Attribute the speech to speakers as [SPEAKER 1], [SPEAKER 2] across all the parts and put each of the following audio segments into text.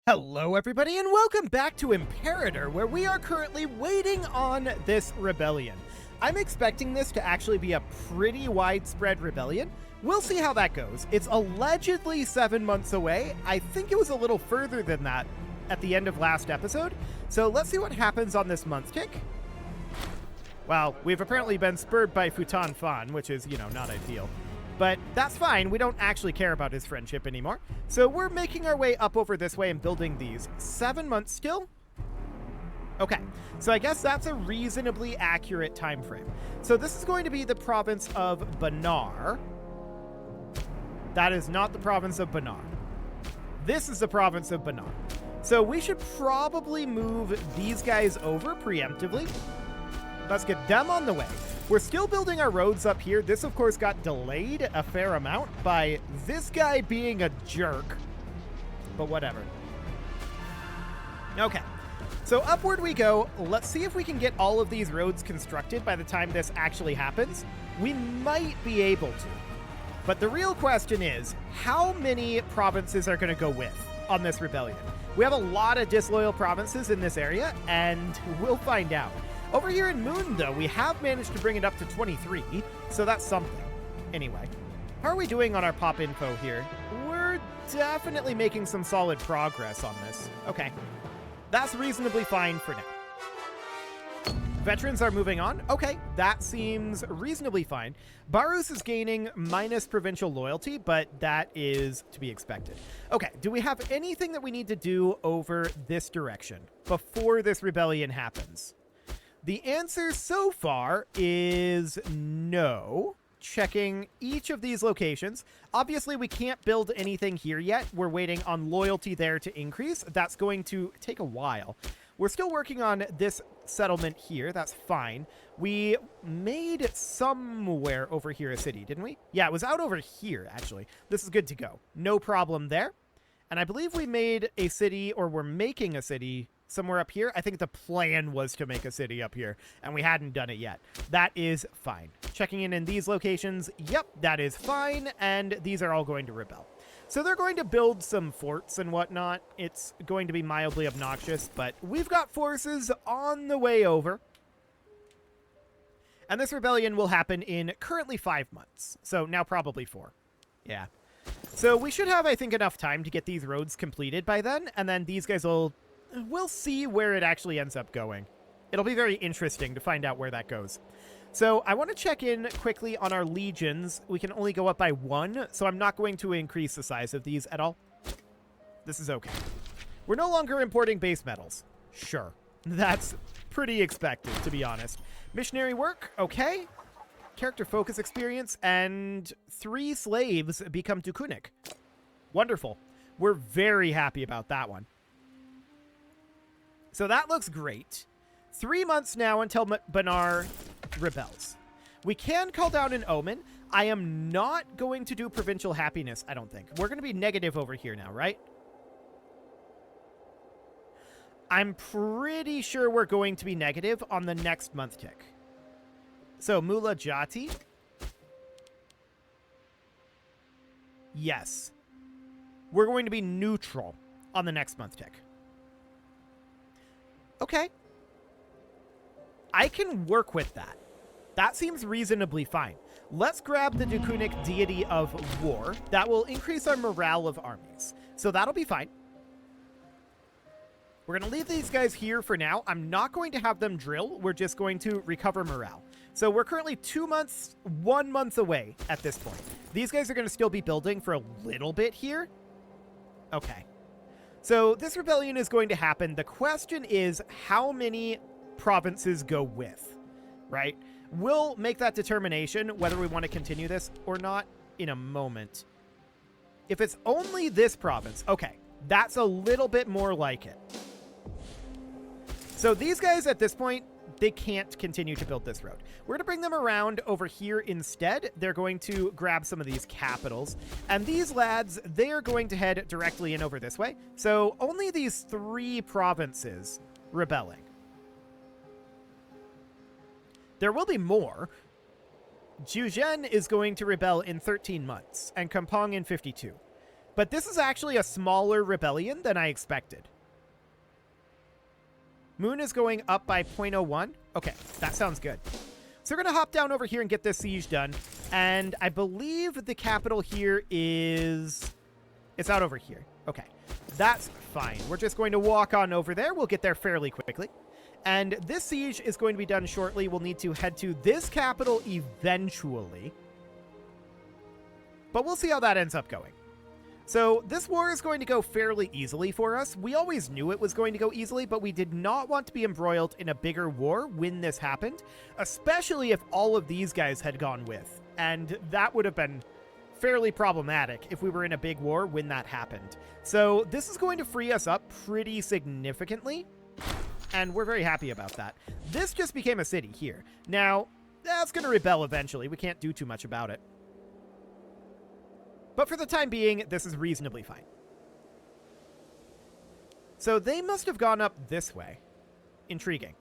[SPEAKER 1] Hello everybody and welcome back to Imperator, where we are currently waiting on this rebellion. I'm expecting this to actually be a pretty widespread rebellion. We'll see how that goes. It's allegedly 7 months away. I think it was a little further than that at the end of last episode. So let's see what happens on this month tick. Well, we've apparently been spurred by Futan Fan, which is, not ideal. But that's fine, we don't actually care about his friendship anymore. So we're making our way up over this way and building these. 7 months still? Okay, so I guess that's a reasonably accurate time frame. So this is going to be the province of Banar. That is not the province of Banar. This is the province of Banar. So we should probably move these guys over preemptively. Let's get them on the way. We're still building our roads up here. This, of course, got delayed a fair amount by this guy being a jerk. But whatever. Okay. So upward we go. Let's see if we can get all of these roads constructed by the time this actually happens. We might be able to. But the real question is, how many provinces are going to go with on this rebellion? We have a lot of disloyal provinces in this area, and we'll find out. Over here in Moon, though, we have managed to bring it up to 23, so that's something. Anyway, how are we doing on our pop info here? We're definitely making some solid progress on this. Okay, that's reasonably fine for now. Veterans are moving on. Okay, that seems reasonably fine. Barus is gaining minus provincial loyalty, but that is to be expected. Okay, do we have anything that we need to do over this direction before this rebellion happens? The answer so far is no. Checking each of these locations. Obviously, we can't build anything here yet. We're waiting on loyalty there to increase. That's going to take a while. We're still working on this settlement here. That's fine. We made somewhere over here a city, didn't we? Yeah, it was out over here, actually. This is good to go. No problem there. And I believe we made a city, or we're making a city somewhere up here. I think the plan was to make a city up here, and we hadn't done it yet. That is fine. Checking in these locations. Yep, that is fine, and these are all going to rebel. So they're going to build some forts and whatnot. It's going to be mildly obnoxious, but we've got forces on the way over. And this rebellion will happen in currently 5 months, so now probably 4. Yeah. So we should have, I think, enough time to get these roads completed by then, and then these guys we'll see where it actually ends up going. It'll be very interesting to find out where that goes. So I want to check in quickly on our legions. We can only go up by 1, so I'm not going to increase the size of these at all. This is okay. We're no longer importing base metals. Sure. That's pretty expected, to be honest. Missionary work, okay. Character focus experience, and 3 slaves become Tukunik. Wonderful. We're very happy about that one. So that looks great. 3 months now until Banar rebels. We can call down an omen. I am not going to do provincial happiness, I don't think. We're going to be negative over here now, right? I'm pretty sure we're going to be negative on the next month tick. So Mula Jati. Yes. We're going to be neutral on the next month tick. Okay. I can work with that. That seems reasonably fine. Let's grab the Dukunik Deity of War. That will increase our morale of armies. So that'll be fine. We're going to leave these guys here for now. I'm not going to have them drill. We're just going to recover morale. So we're currently 2 months, 1 month away at this point. These guys are going to still be building for a little bit here. Okay. So this rebellion is going to happen. The question is how many provinces go with, right? We'll make that determination whether we want to continue this or not in a moment. If it's only this province, okay, that's a little bit more like it. So these guys at this point, they can't continue to build this road. We're going to bring them around over here instead. They're going to grab some of these capitals. And these lads, they are going to head directly in over this way. So only these 3 provinces rebelling. There will be more. Juzhen is going to rebel in 13 months and Kampong in 52. But this is actually a smaller rebellion than I expected. Moon is going up by 0.01. Okay, that sounds good. So we're going to hop down over here and get this siege done. And I believe the capital here is... It's out over here. Okay, that's fine. We're just going to walk on over there. We'll get there fairly quickly. And this siege is going to be done shortly. We'll need to head to this capital eventually. But we'll see how that ends up going. So this war is going to go fairly easily for us. We always knew it was going to go easily, but we did not want to be embroiled in a bigger war when this happened, especially if all of these guys had gone with. And that would have been fairly problematic if we were in a big war when that happened. So this is going to free us up pretty significantly, and we're very happy about that. This just became a city here. Now, that's going to rebel eventually. We can't do too much about it. But for the time being, this is reasonably fine. So they must have gone up this way. Intriguing.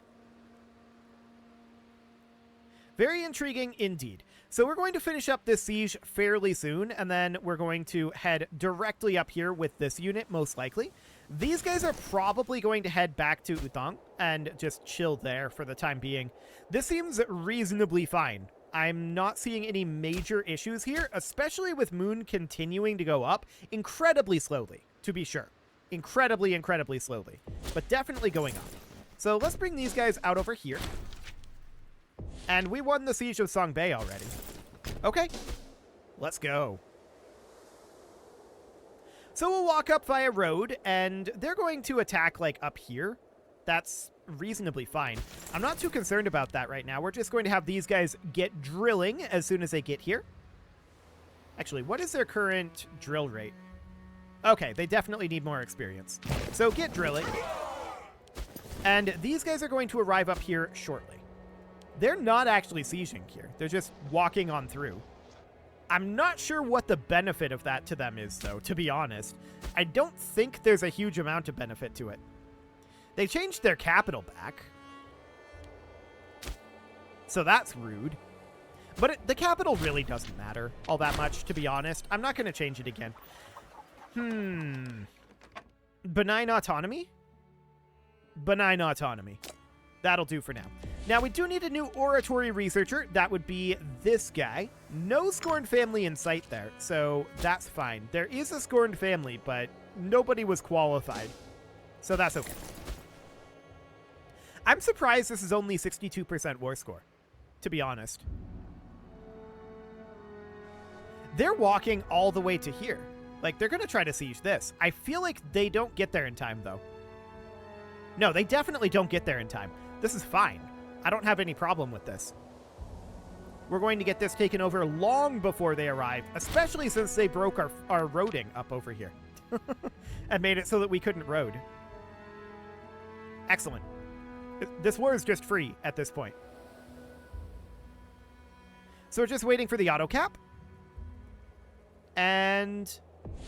[SPEAKER 1] Very intriguing indeed. So we're going to finish up this siege fairly soon, and then we're going to head directly up here with this unit, most likely. These guys are probably going to head back to Utang and just chill there for the time being. This seems reasonably fine. I'm not seeing any major issues here, especially with Moon continuing to go up incredibly slowly, to be sure. Incredibly slowly, but definitely going up. So let's bring these guys out over here. And we won the Siege of Songbei already. Okay, let's go. So we'll walk up via road, and they're going to attack, like, up here. That's reasonably fine. I'm not too concerned about that right now. We're just going to have these guys get drilling as soon as they get here. Actually, what is their current drill rate? Okay, they definitely need more experience. So get drilling. And these guys are going to arrive up here shortly. They're not actually sieging here. They're just walking on through. I'm not sure what the benefit of that to them is, though, to be honest. I don't think there's a huge amount of benefit to it. They changed their capital back. So that's rude. But the capital really doesn't matter all that much, to be honest. I'm not going to change it again. Benign autonomy? Benign autonomy. That'll do for now. Now, we do need a new oratory researcher. That would be this guy. No scorned family in sight there, so that's fine. There is a scorned family, but nobody was qualified. So that's okay. I'm surprised this is only 62% war score, to be honest. They're walking all the way to here. Like, they're going to try to siege this. I feel like they don't get there in time, though. No, they definitely don't get there in time. This is fine. I don't have any problem with this. We're going to get this taken over long before they arrive, especially since they broke our roading up over here and made it so that we couldn't road. Excellent. This war is just free at this point. So we're just waiting for the auto cap. And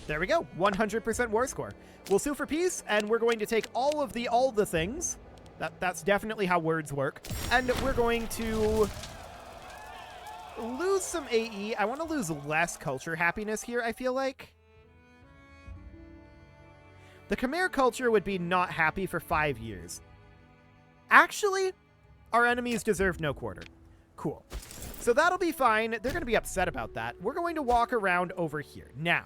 [SPEAKER 1] there we go. 100% war score. We'll sue for peace, and we're going to take all the things. That's definitely how words work. And we're going to lose some AE. I want to lose less culture happiness here, I feel like. The Khmer culture would be not happy for 5 years. Actually, our enemies deserve no quarter. Cool. So that'll be fine. They're going to be upset about that. We're going to walk around over here. Now,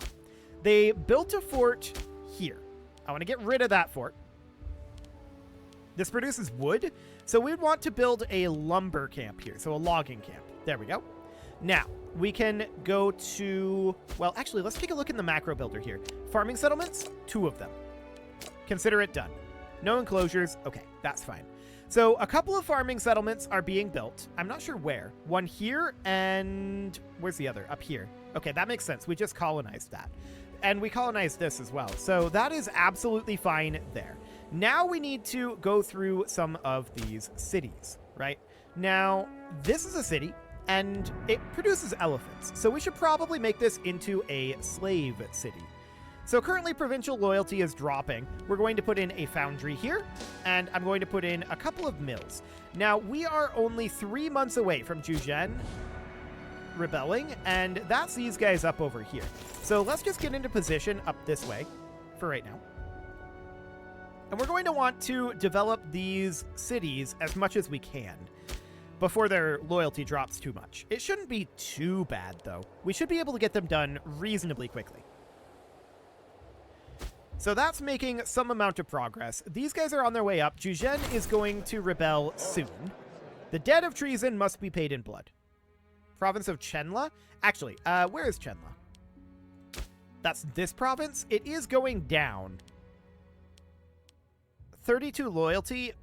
[SPEAKER 1] they built a fort here. I want to get rid of that fort. This produces wood, so we'd want to build a lumber camp here, so a logging camp. There we go. Now, we can go to... Well, actually, let's take a look in the macro builder here. Farming settlements, 2 of them. Consider it done. No enclosures. Okay, that's fine. So a couple of farming settlements are being built. I'm not sure where. One here, and where's the other? Up here. Okay, that makes sense. We just colonized that. And we colonized this as well. So that is absolutely fine there. Now we need to go through some of these cities, right? Now, this is a city, and it produces elephants. So we should probably make this into a slave city. So currently provincial loyalty is dropping. We're going to put in a foundry here, and I'm going to put in a couple of mills. Now, we are only 3 months away from Juzhen. rebelling, and that's these guys up over here. So let's just get into position up this way for right now. And we're going to want to develop these cities as much as we can before their loyalty drops too much. It shouldn't be too bad, though. We should be able to get them done reasonably quickly. So that's making some amount of progress. These guys are on their way up. Juzhen is going to rebel soon. The debt of treason must be paid in blood. Province of Chenla? Actually, where is Chenla? That's this province. It is going down. 32 loyalty.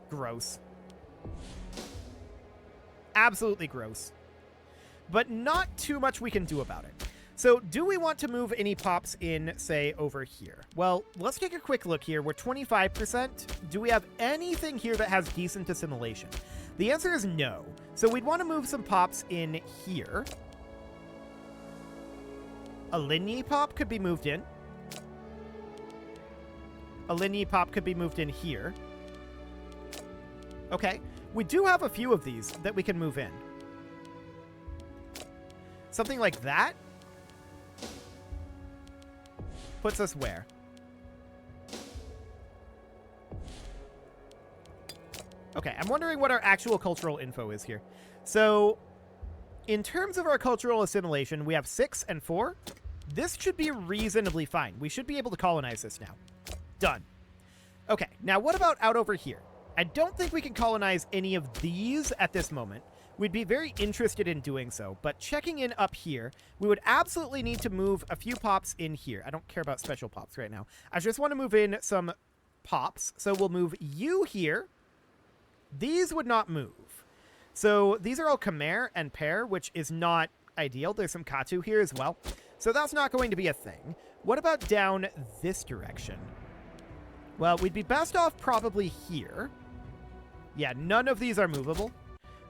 [SPEAKER 1] Gross. Absolutely gross. But not too much we can do about it. So do we want to move any pops in, say, over here? Well, let's take a quick look here. We're 25%. Do we have anything here that has decent assimilation? The answer is no. So we'd want to move some pops in here. A Linyi pop could be moved in. A Linyi pop could be moved in here. Okay. We do have a few of these that we can move in. Something like that puts us where? Okay, I'm wondering what our actual cultural info is here. So, in terms of our cultural assimilation, we have 6 and 4. This should be reasonably fine. We should be able to colonize this now. Done. Okay, now what about out over here? I don't think we can colonize any of these at this moment. We'd be very interested in doing so, but checking in up here, we would absolutely need to move a few pops in here. I don't care about special pops right now. I just want to move in some pops, so we'll move you here. These would not move. So these are all Khmer and Pear, which is not ideal. There's some Katu here as well, so that's not going to be a thing. What about down this direction? Well, we'd be best off probably here. Yeah, none of these are movable.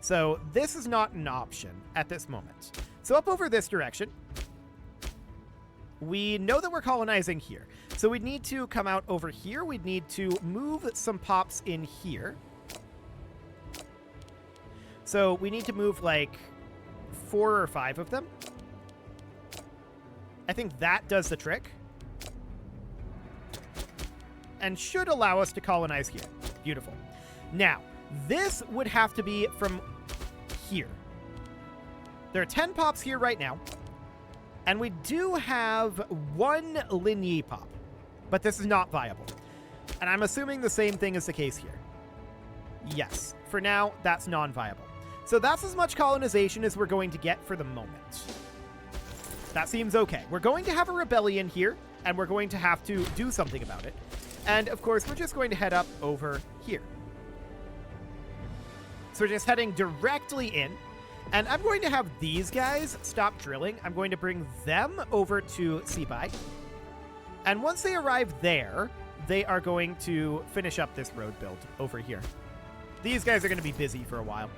[SPEAKER 1] So this is not an option at this moment. So up over this direction, we know that we're colonizing here. So we'd need to come out over here. We'd need to move some pops in here. So we need to move like 4 or 5 of them. I think that does the trick. And should allow us to colonize here. Beautiful. Now, this would have to be from here. There are 10 pops here right now. And we do have 1 Linyi pop. But this is not viable. And I'm assuming the same thing is the case here. Yes. For now, that's non-viable. So that's as much colonization as we're going to get for the moment. That seems okay. We're going to have a rebellion here. And we're going to have to do something about it. And, of course, we're just going to head up over here. So we're just heading directly in. And I'm going to have these guys stop drilling. I'm going to bring them over to Sibai. And once they arrive there, they are going to finish up this road build over here. These guys are going to be busy for a while.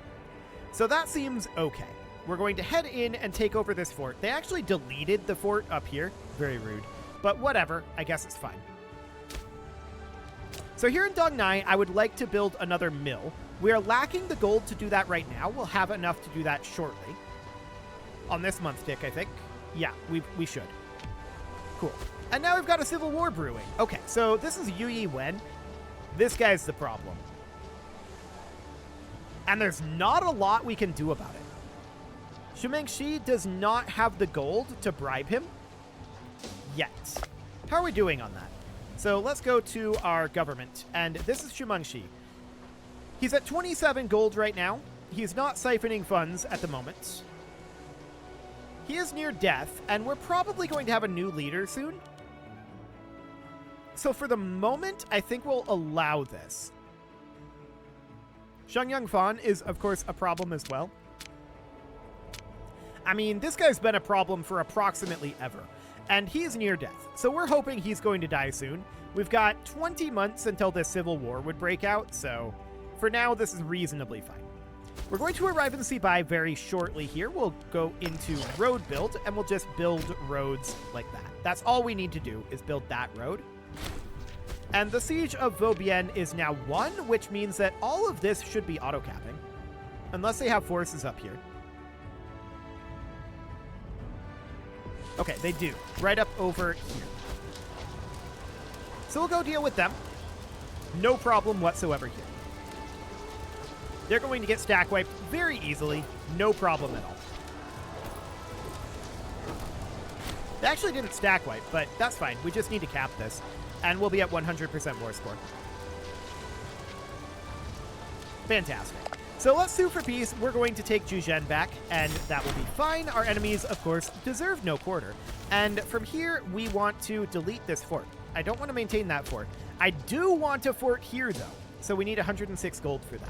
[SPEAKER 1] So that seems okay. We're going to head in and take over this fort. They actually deleted the fort up here. Very rude. But whatever. I guess it's fine. So here in Dong Nai, I would like to build another mill. We are lacking the gold to do that right now. We'll have enough to do that shortly. On this month tick, I think. Yeah, we should. Cool. And now we've got a civil war brewing. Okay, so this is Yu Yi Wen. This guy's the problem. And there's not a lot we can do about it. Shumeng Shi does not have the gold to bribe him yet. How are we doing on that? So let's go to our government. And this is Shumeng Shi. He's at 27 gold right now. He's not siphoning funds at the moment. He is near death, and we're probably going to have a new leader soon. So for the moment, I think we'll allow this. Shengyang Fan is, of course, a problem as well. I mean, this guy's been a problem for approximately ever, and he's near death. So we're hoping he's going to die soon. We've got 20 months until this civil war would break out, so for now, this is reasonably fine. We're going to arrive in Sibai very shortly here. We'll go into road build, and we'll just build roads like that. That's all we need to do, is build that road. And the siege of Vaubienne is now won, which means that all of this should be auto-capping. Unless they have forces up here. Okay, they do. Right up over here. So we'll go deal with them. No problem whatsoever here. They're going to get stack wiped very easily. No problem at all. They actually didn't stack wipe, but that's fine. We just need to cap this, and we'll be at 100% war score. Fantastic. So let's sue for peace. We're going to take Juzhen back, and that will be fine. Our enemies, of course, deserve no quarter. And from here, we want to delete this fort. I don't want to maintain that fort. I do want a fort here, though, so we need 106 gold for that.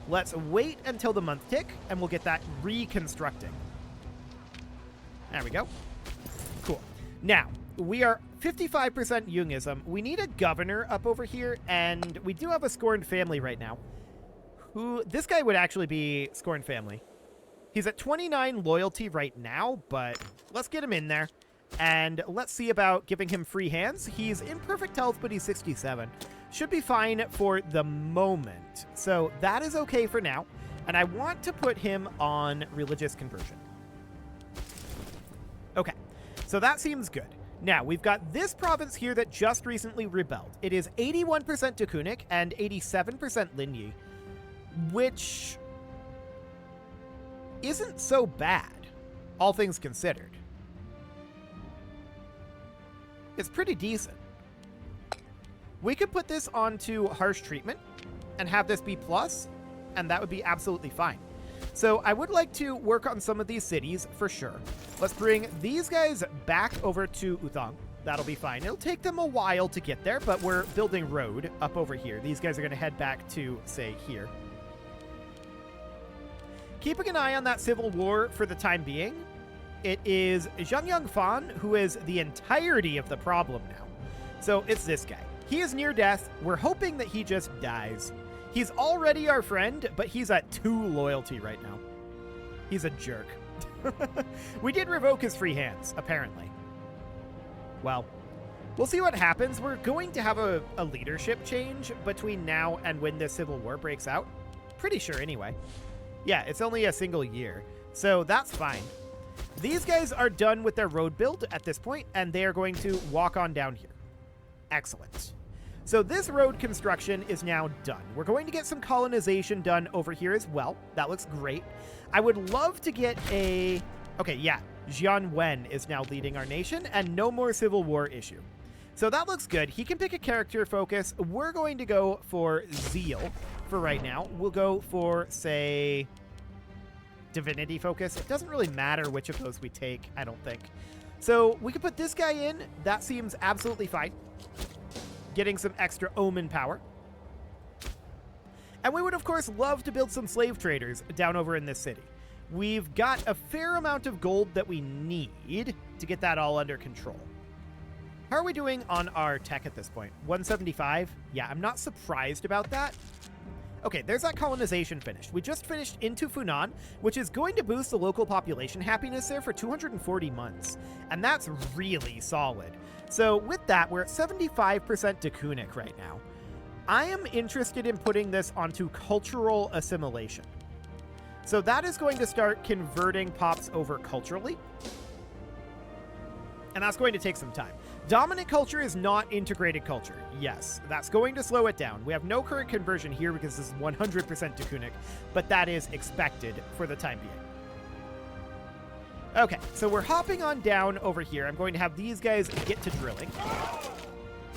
[SPEAKER 1] Let's wait until the month tick, and we'll get that reconstructing. There we go. Cool. Now, we are 55% Jungism. We need a governor up over here, and we do have a scorned family right now. This guy would actually be scorned family. He's at 29 loyalty right now, but let's get him in there. And let's see about giving him free hands. He's in perfect health, but he's 67. Should be fine for the moment. So that is okay for now. And I want to put him on religious conversion. Okay, so that seems good. Now, we've got this province here that just recently rebelled. It is 81% Dakunic and 87% Linyi, which isn't so bad, all things considered. It's pretty decent. We could put this onto harsh treatment and have this be plus, and that would be absolutely fine. So I would like to work on some of these cities for sure. Let's bring these guys back over to Uthang. That'll be fine. It'll take them a while to get there, but we're building road up over here. These guys are going to head back to, say, here. Keeping an eye on that civil war for the time being. It is Zhang Yangfan who is the entirety of the problem now. So it's this guy. He is near death. We're hoping that he just dies. He's already our friend, but he's at 2 loyalty right now. He's a jerk. We did revoke his free hands, apparently. Well, we'll see what happens. We're going to have a leadership change between now and when this civil war breaks out. Pretty sure anyway. Yeah, it's only a single year, so that's fine. These guys are done with their road build at this point, and they are going to walk on down here. Excellent. So this road construction is now done. We're going to get some colonization done over here as well. That looks great. I would love to get a... Okay, yeah. Jian Wen is now leading our nation, and no more civil war issue. So that looks good. He can pick a character focus. We're going to go for Zeal for right now. We'll go for, say, Divinity focus. It doesn't really matter which of those we take, I don't think. So we can put this guy in. That seems absolutely fine. Getting some extra omen power. And we would, of course, love to build some slave traders down over in this city. We've got a fair amount of gold that we need to get that all under control. How are we doing on our tech at this point? 175? Yeah, I'm not surprised about that. Okay, there's that colonization finished. We just finished into Funan, which is going to boost the local population happiness there for 240 months. And that's really solid. So with that, we're at 75% Dakunic right now. I am interested in putting this onto cultural assimilation. So that is going to start converting pops over culturally. And that's going to take some time. Dominant culture is not integrated culture. Yes, that's going to slow it down. We have no current conversion here because this is 100% Dakunic, but that is expected for the time being. Okay, so we're hopping on down over here. I'm going to have these guys get to drilling.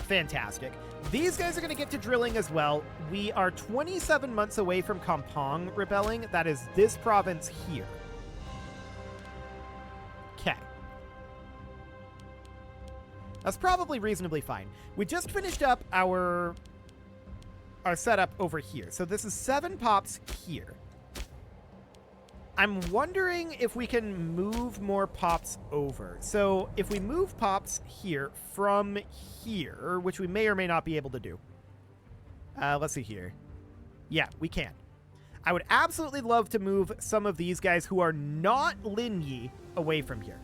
[SPEAKER 1] Fantastic. These guys are going to get to drilling as well. We are 27 months away from Kampong rebelling. That is this province here. Okay. That's probably reasonably fine. We just finished up our setup over here. So this is 7 pops here. I'm wondering if we can move more pops over. So if we move pops here from here, which we may or may not be able to do. Let's see here. Yeah, we can. I would absolutely love to move some of these guys who are not Linyi away from here.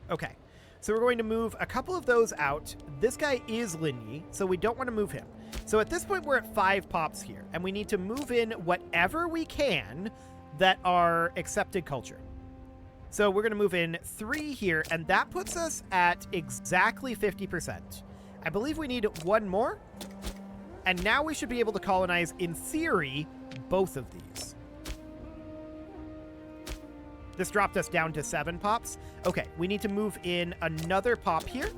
[SPEAKER 1] Okay, so we're going to move a couple of those out. This guy is Linyi, so we don't want to move him. So at this point, we're at 5 pops here, and we need to move in whatever we can that are accepted culture. So we're going to move in 3 here, and that puts us at exactly 50%. I believe we need 1 more, and now we should be able to colonize, in theory, both of these. This dropped us down to 7 pops. Okay, we need to move in another pop here,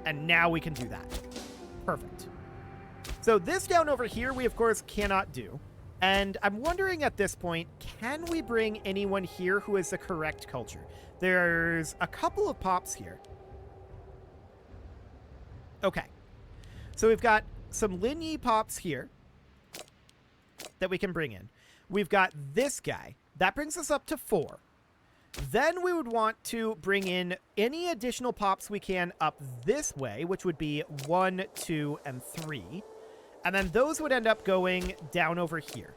[SPEAKER 1] and now we can do that. Perfect. So this down over here, we of course cannot do. And I'm wondering at this point, can we bring anyone here who is the correct culture? There's a couple of pops here. Okay. So we've got some Linyi pops here that we can bring in. We've got this guy. That brings us up to 4. Then we would want to bring in any additional pops we can up this way, which would be 1, 2, and 3. And then those would end up going down over here.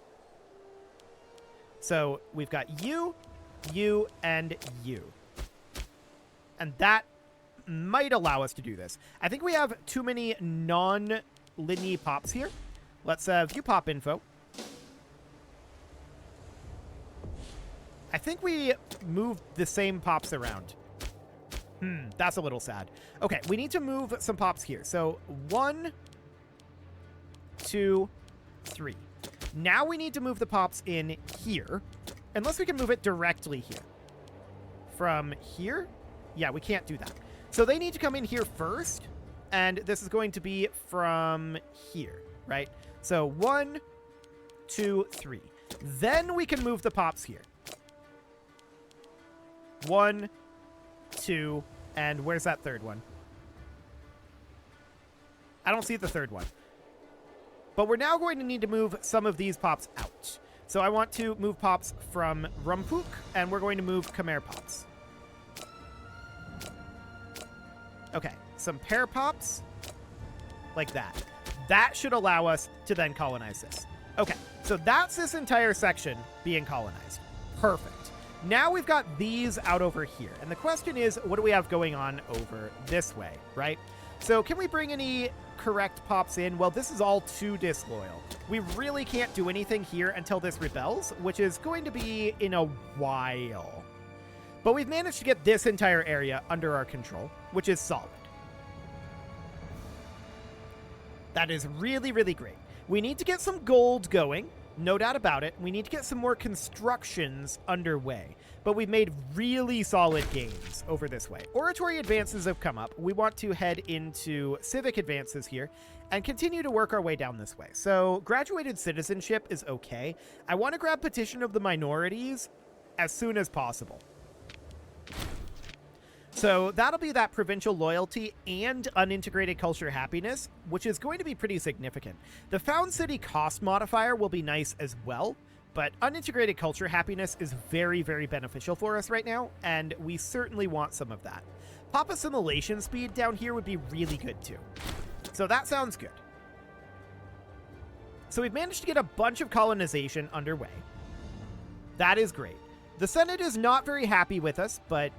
[SPEAKER 1] So we've got you, and you. And that might allow us to do this. I think we have too many non-Linyi pops here. Let's view pop info. I think we moved the same pops around. That's a little sad. Okay, we need to move some pops here. So 1, 2, 3. Now we need to move the pops in here. Unless we can move it directly here. From here? Yeah, we can't do that. So they need to come in here first. And this is going to be from here, right? So 1, 2, 3. Then we can move the pops here. 1, 2, and where's that third one? I don't see the third one. But we're now going to need to move some of these pops out. So I want to move pops from Rumpuk, and we're going to move Khmer pops. Okay, some pear pops, like that. That should allow us to then colonize this. Okay, so that's this entire section being colonized. Perfect. Now we've got these out over here. And the question is, what do we have going on over this way, right? So can we bring any correct pops in? Well, this is all too disloyal. We really can't do anything here until this rebels, which is going to be in a while. But we've managed to get this entire area under our control, which is solid. That is really, really great. We need to get some gold going. No doubt about it. We need to get some more constructions underway. But we've made really solid gains over this way. Oratory advances have come up. We want to head into civic advances here and continue to work our way down this way. So graduated citizenship is okay. I want to grab petition of the minorities as soon as possible. So that'll be that provincial loyalty and unintegrated culture happiness, which is going to be pretty significant. The found city cost modifier will be nice as well, but unintegrated culture happiness is very, very beneficial for us right now, and we certainly want some of that. Pop assimilation speed down here would be really good too. So that sounds good. So we've managed to get a bunch of colonization underway. That is great. The Senate is not very happy with us, but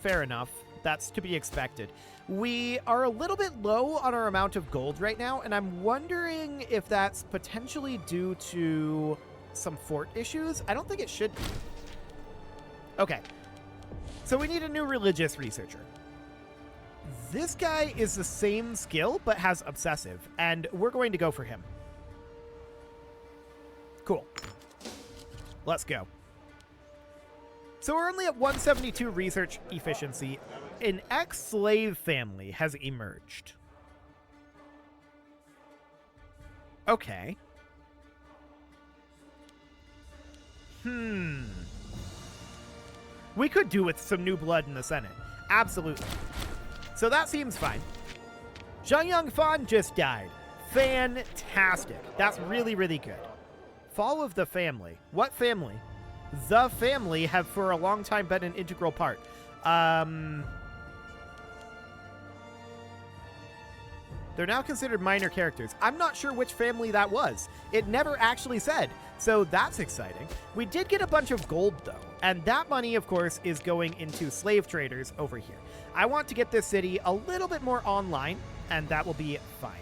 [SPEAKER 1] fair enough. That's to be expected. We are a little bit low on our amount of gold right now, and I'm wondering if that's potentially due to some fort issues. I don't think it should be. Okay. So we need a new religious researcher. This guy is the same skill, but has obsessive, and we're going to go for him. Cool. Let's go. So we're only at 172 research efficiency. An ex-slave family has emerged. Okay. We could do with some new blood in the Senate. Absolutely. So that seems fine. Zhang Yangfan just died. Fantastic. That's really, really good. Fall of the family. What family? The family have for a long time been an integral part. They're now considered minor characters. I'm not sure which family that was. It never actually said. So that's exciting. We did get a bunch of gold, though. And that money, of course, is going into slave traders over here. I want to get this city a little bit more online, and that will be fine.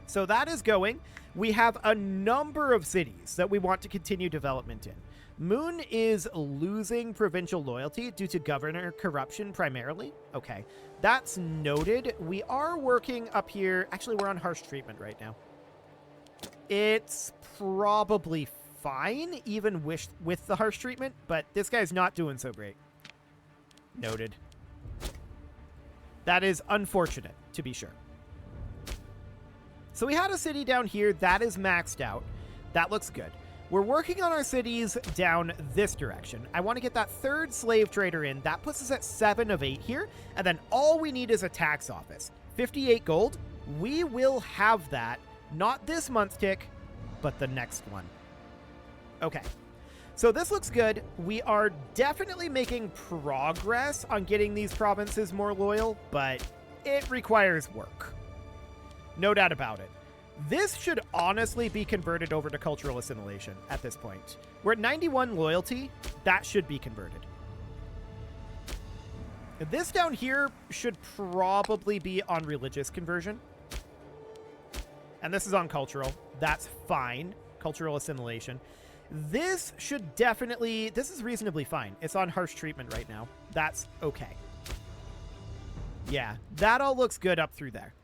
[SPEAKER 1] So that is going. We have a number of cities that we want to continue development in. Moon is losing provincial loyalty due to governor corruption primarily. Okay, that's noted. We are working up here. Actually, we're on harsh treatment right now. It's probably fine, even with the harsh treatment, but this guy's not doing so great. Noted. That is unfortunate, to be sure. So we had a city down here that is maxed out. That looks good. We're working on our cities down this direction. I want to get that third slave trader in. That puts us at 7 of 8 here. And then all we need is a tax office. 58 gold. We will have that. Not this month tick, but the next one. Okay. So this looks good. We are definitely making progress on getting these provinces more loyal, but it requires work. No doubt about it. This should honestly be converted over to cultural assimilation at this point. We're at 91 loyalty. That should be converted. This down here should probably be on religious conversion. And this is on cultural. That's fine. Cultural assimilation. This should definitely... This is reasonably fine. It's on harsh treatment right now. That's okay. Yeah, that all looks good up through there.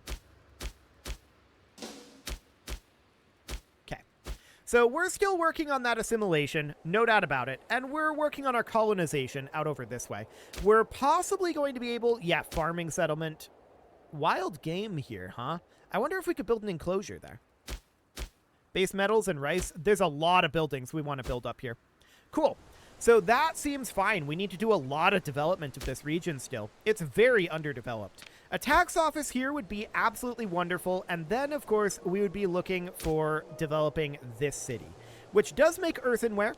[SPEAKER 1] So we're still working on that assimilation, no doubt about it, and we're working on our colonization out over this way. We're possibly going to be able... Yeah, farming settlement. Wild game here, huh? I wonder if we could build an enclosure there. Base metals and rice. There's a lot of buildings we want to build up here. Cool. So that seems fine. We need to do a lot of development of this region still. It's very underdeveloped. A tax office here would be absolutely wonderful, and then, of course, we would be looking for developing this city, which does make earthenware,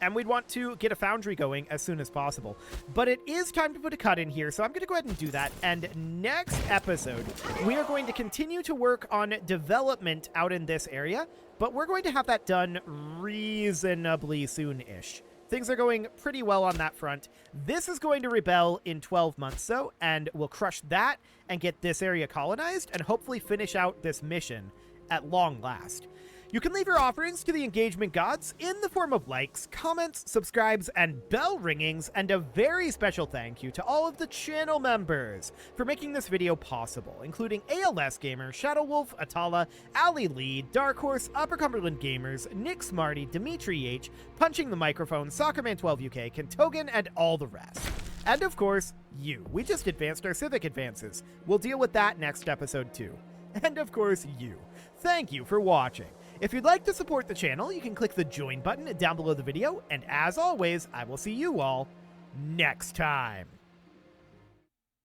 [SPEAKER 1] and we'd want to get a foundry going as soon as possible. But it is time to put a cut in here, so I'm going to go ahead and do that, and next episode, we are going to continue to work on development out in this area, but we're going to have that done reasonably soon-ish. Things are going pretty well on that front. This is going to rebel in 12 months, though, and we'll crush that and get this area colonized and hopefully finish out this mission at long last. You can leave your offerings to the engagement gods in the form of likes, comments, subscribes, and bell ringings, and a very special thank you to all of the channel members for making this video possible, including ALS Gamer, Shadow Wolf, Atala, Ali Lee, Dark Horse, Upper Cumberland Gamers, Nick Smarty, Dimitri H, Punching the Microphone, Soccerman12 UK, Kentogan, and all the rest. And of course, you. We just advanced our civic advances. We'll deal with that next episode too. And of course, you. Thank you for watching. If you'd like to support the channel, you can click the join button down below the video, and as always, I will see you all next time.